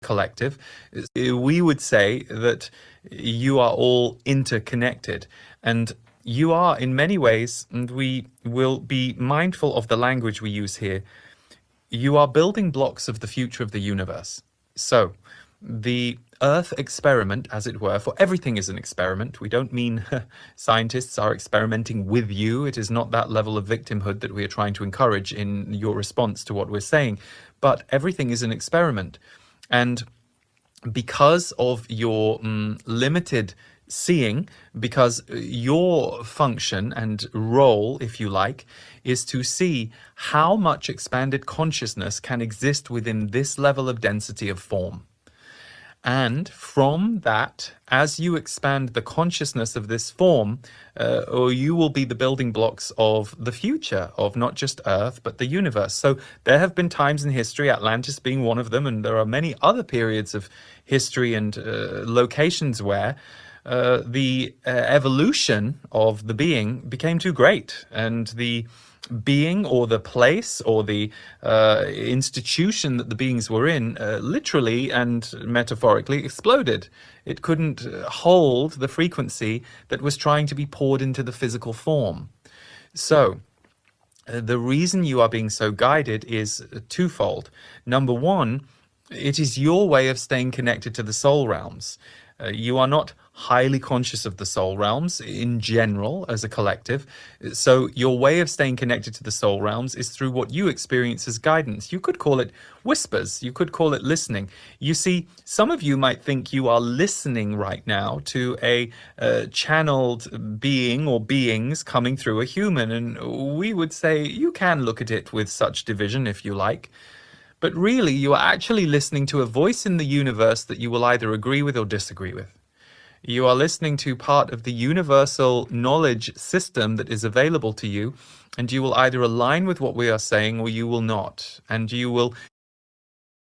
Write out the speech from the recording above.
collective, we would say that you are all interconnected. And you are in many ways, and we will be mindful of the language we use here, you are building blocks of the future of the universe. So, the Earth experiment, as it were, for everything is an experiment. We don't mean scientists are experimenting with you. It is not that level of victimhood that we are trying to encourage in your response to what we're saying. But everything is an experiment. And because of your limited seeing, because your function and role, if you like, is to see how much expanded consciousness can exist within this level of density of form. And from that, as you expand the consciousness of this form, or you will be the building blocks of the future of not just Earth, but the universe. So there have been times in history, Atlantis being one of them, and there are many other periods of history and locations where the evolution of the being became too great, and the being or the place or the institution that the beings were in literally and metaphorically exploded. It couldn't hold the frequency that was trying to be poured into the physical form. So the reason you are being so guided is twofold. Number one, it is your way of staying connected to the soul realms. You are not highly conscious of the soul realms in general as a collective. So your way of staying connected to the soul realms is through what you experience as guidance. You could call it whispers. You could call it listening. You see, some of you might think you are listening right now to a channeled being or beings coming through a human. And we would say you can look at it with such division if you like. But really, you are actually listening to a voice in the universe that you will either agree with or disagree with. You are listening to part of the universal knowledge system that is available to you, and you will either align with what we are saying or you will not. And you will